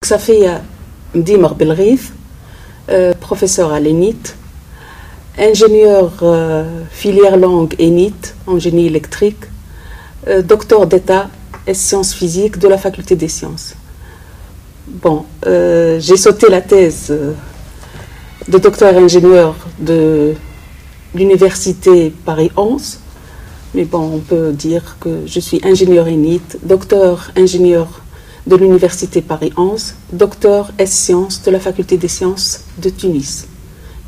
Ça fait Dimer Belrith, professeur à l'ENIT, ingénieur filière langue ENIT en génie électrique, docteur d'État et sciences physiques de la faculté des sciences. Bon, j'ai sauté la thèse de docteur ingénieur de l'université Paris 11, mais bon, on peut dire que je suis ingénieur ENIT, docteur ingénieur de l'université Paris 11, docteur S-Sciences de la faculté des sciences de Tunis.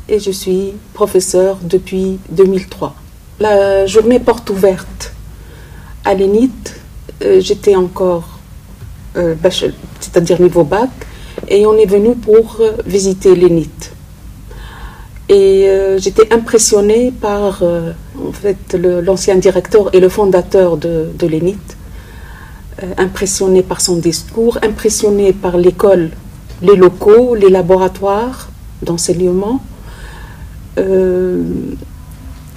Et je suis professeur depuis 2003. La journée porte ouverte à l'ENIT, j'étais encore c'est-à-dire niveau bac, et on est venu pour visiter l'ENIT. Et j'étais impressionnée par en fait, l'ancien directeur et le fondateur de l'ENIT, impressionnée par son discours, impressionnée par l'école, les locaux, les laboratoires d'enseignement,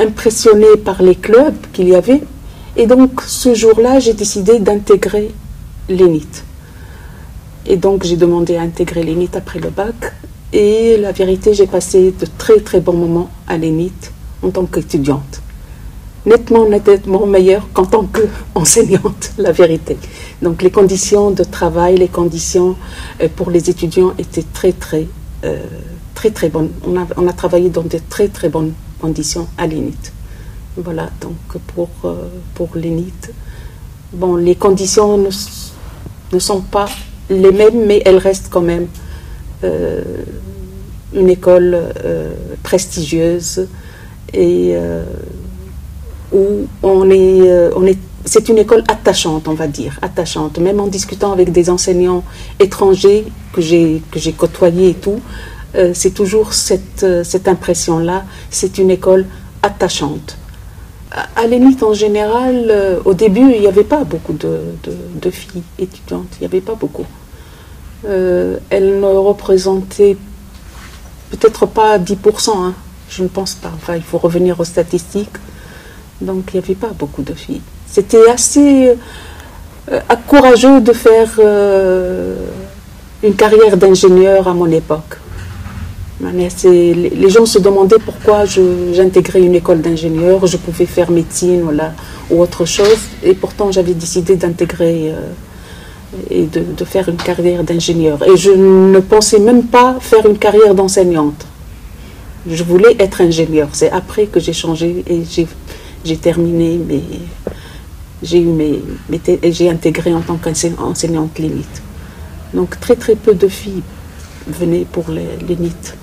impressionnée par les clubs qu'il y avait. Et donc ce jour-là, j'ai décidé d'intégrer l'ENIT. Et donc j'ai demandé à intégrer l'ENIT après le bac. Et la vérité, j'ai passé de très très bons moments à l'ENIT en tant qu'étudiante. Nettement meilleure qu'en tant qu'enseignante, la vérité. Donc les conditions de travail, les conditions pour les étudiants étaient très très bonnes. On a travaillé dans de très très bonnes conditions à l'ENIT. Voilà, donc pour l'ENIT, bon, les conditions ne sont pas les mêmes, mais elles restent quand même une école prestigieuse et où c'est une école attachante, on va dire, attachante. Même en discutant avec des enseignants étrangers que j'ai côtoyés et tout, c'est toujours cette impression-là. C'est une école attachante. À l'ENIT en général, au début, il n'y avait pas beaucoup de filles étudiantes, il n'y avait pas beaucoup. Elles ne représentaient peut-être pas 10%, hein, je ne pense pas. Enfin, il faut revenir aux statistiques. Donc, il n'y avait pas beaucoup de filles. C'était assez courageux de faire une carrière d'ingénieur à mon époque. Les gens se demandaient pourquoi j'intégrais une école d'ingénieur. Je pouvais faire médecine ou autre chose. Et pourtant, j'avais décidé d'intégrer et de faire une carrière d'ingénieur. Et je ne pensais même pas faire une carrière d'enseignante. Je voulais être ingénieur. C'est après que j'ai changé et j'ai terminé, j'ai intégré en tant qu'enseignante l'ENIT. Donc très très peu de filles venaient pour l'ENIT.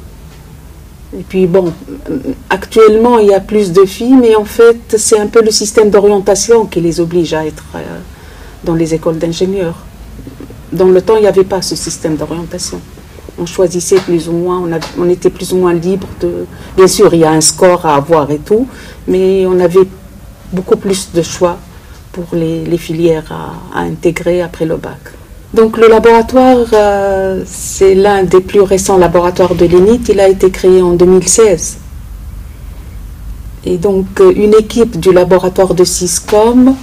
Et puis bon, actuellement il y a plus de filles, mais en fait c'est un peu le système d'orientation qui les oblige à être dans les écoles d'ingénieurs. Dans le temps, il n'y avait pas ce système d'orientation. On choisissait plus ou moins, on était plus ou moins libre de... Bien sûr, il y a un score à avoir et tout, mais on avait beaucoup plus de choix pour les filières à intégrer après le bac. Donc le laboratoire, c'est l'un des plus récents laboratoires de l'ENIT. Il a été créé en 2016. Et donc une équipe du laboratoire de Syscom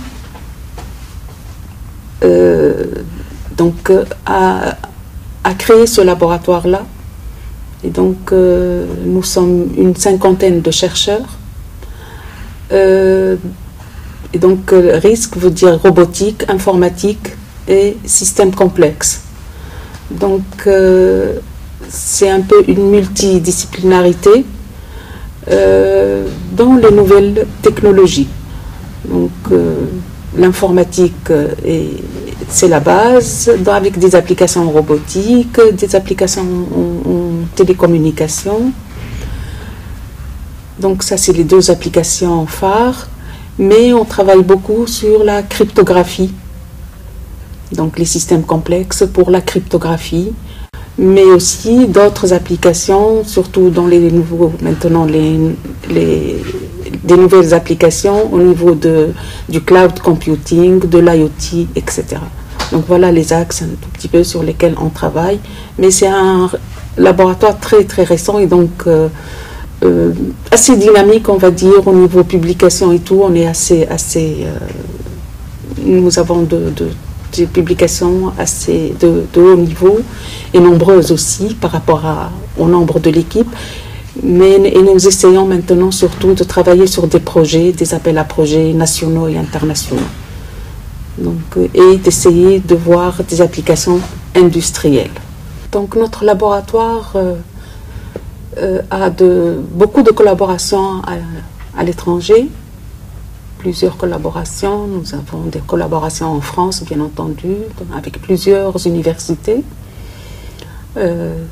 a créé ce laboratoire-là. Et donc, nous sommes une cinquantaine de chercheurs. Et donc, risque veut dire robotique, informatique et système complexe. Donc, c'est un peu une multidisciplinarité dans les nouvelles technologies. Donc, l'informatique c'est la base, avec des applications robotiques, des applications en télécommunication. Donc ça, c'est les deux applications phares. Mais on travaille beaucoup sur la cryptographie. Donc les systèmes complexes pour la cryptographie. Mais aussi d'autres applications, surtout dans les nouveaux, maintenant des nouvelles applications au niveau du cloud computing, de l'IoT, etc. Donc voilà les axes un tout petit peu sur lesquels on travaille. Mais c'est un laboratoire très très récent et donc assez dynamique, on va dire, au niveau publication et tout. On est nous avons des publications assez de haut niveau et nombreuses aussi par rapport au nombre de l'équipe. Et nous essayons maintenant surtout de travailler sur des projets, des appels à projets nationaux et internationaux. Donc, et d'essayer de voir des applications industrielles. Donc notre laboratoire a beaucoup de collaborations à l'étranger, plusieurs collaborations. Nous avons des collaborations en France, bien entendu, avec plusieurs universités.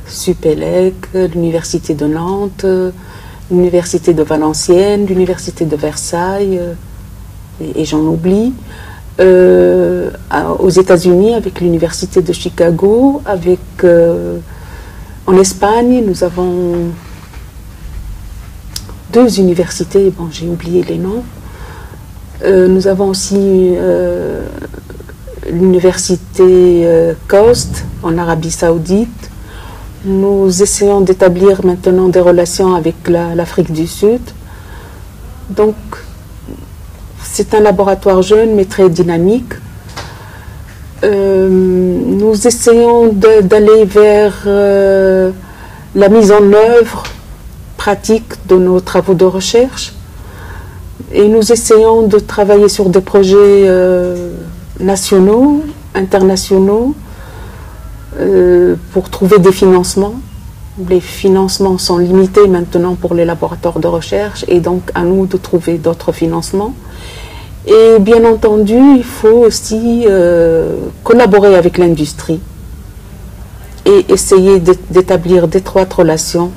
Supélec, l'université de Nantes, l'université de Valenciennes, l'université de Versailles, et j'en oublie. Aux États-Unis, avec l'université de Chicago, en Espagne, nous avons 2 universités, bon, j'ai oublié les noms. Nous avons aussi l'université Coast en Arabie Saoudite. Nous essayons d'établir maintenant des relations avec l'Afrique du Sud. Donc, c'est un laboratoire jeune mais très dynamique. Nous essayons d'aller vers la mise en œuvre pratique de nos travaux de recherche et nous essayons de travailler sur des projets nationaux, internationaux, pour trouver des financements. Les financements sont limités maintenant pour les laboratoires de recherche et donc à nous de trouver d'autres financements. Et bien entendu, il faut aussi collaborer avec l'industrie et essayer d'établir d'étroites relations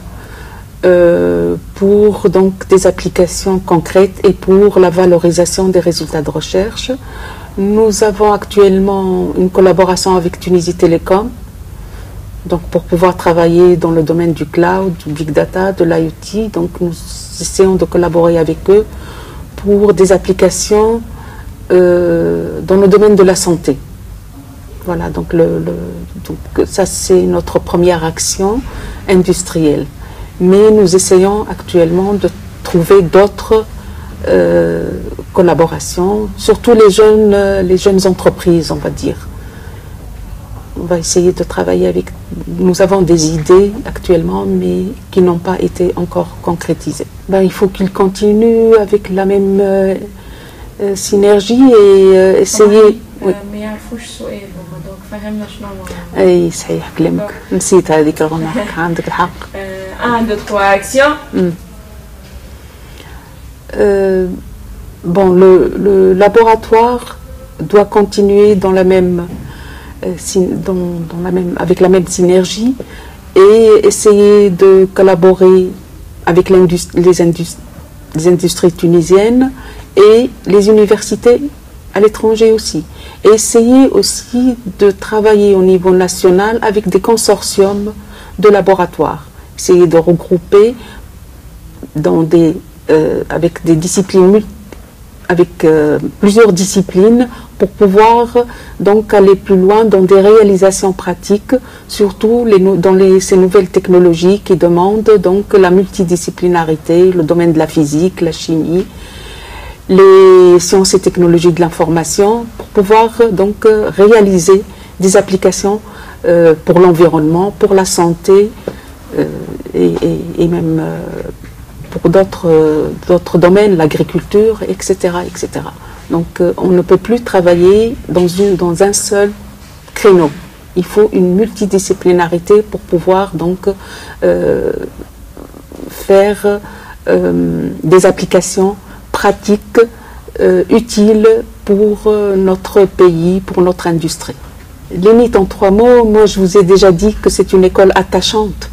pour donc des applications concrètes et pour la valorisation des résultats de recherche. Nous avons actuellement une collaboration avec Tunisie Télécom, donc pour pouvoir travailler dans le domaine du cloud, du big data, de l'IoT. Donc nous essayons de collaborer avec eux pour des applications dans le domaine de la santé. Voilà, donc, donc ça c'est notre première action industrielle. Mais nous essayons actuellement de trouver d'autres collaborations, surtout les jeunes entreprises, on va dire. On va essayer de travailler avec... Nous avons des idées actuellement, mais qui n'ont pas été encore concrétisées. Il faut qu'ils continuent avec la même synergie et essayer... ما يعرفوش سؤال هما دونك فهمنا شنو هو. اي صحيح كلامك نسيت هذيك الغمارك عندك الحق. 1 2 3 action. Bon, le laboratoire doit continuer dans la même, avec la même synergie et essayer de collaborer avec les industries tunisiennes et les universités à l'étranger aussi. Et essayer aussi de travailler au niveau national avec des consortiums de laboratoires. Essayer de regrouper avec des disciplines, avec plusieurs disciplines pour pouvoir donc aller plus loin dans des réalisations pratiques, surtout dans ces nouvelles technologies qui demandent donc la multidisciplinarité, le domaine de la physique, la chimie, les sciences et technologies de l'information, pour pouvoir donc réaliser des applications pour l'environnement, pour la santé et même pour d'autres domaines, l'agriculture, etc., etc. Donc on ne peut plus travailler dans un seul créneau. Il faut une multidisciplinarité pour pouvoir donc faire des applications pratiques utiles pour notre pays, pour notre industrie. L'ENIT en 3 mots, moi je vous ai déjà dit que c'est une école attachante.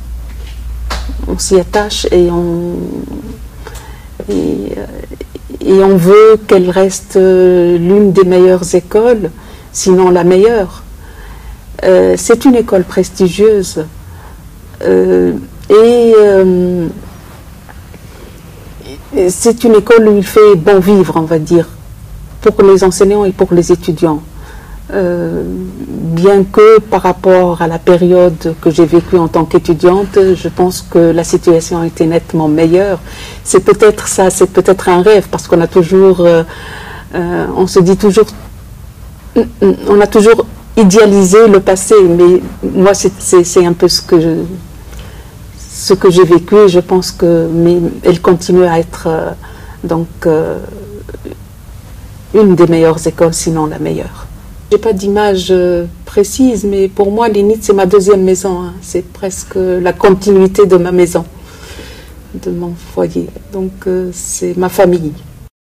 On s'y attache et on veut qu'elle reste l'une des meilleures écoles, sinon la meilleure. C'est une école prestigieuse c'est une école où il fait bon vivre, on va dire, pour les enseignants et pour les étudiants. Bien que par rapport à la période que j'ai vécue en tant qu'étudiante, je pense que la situation était nettement meilleure. C'est peut-être ça, c'est peut-être un rêve, parce qu'on a toujours, on se dit toujours On a toujours idéalisé le passé, mais moi c'est un peu ce que j'ai vécu, et je pense que elle continue à être une des meilleures écoles, sinon la meilleure. J'ai pas d'image précise, mais pour moi l'INIT c'est ma deuxième maison, hein. C'est presque la continuité de ma maison, de mon foyer, donc c'est ma famille.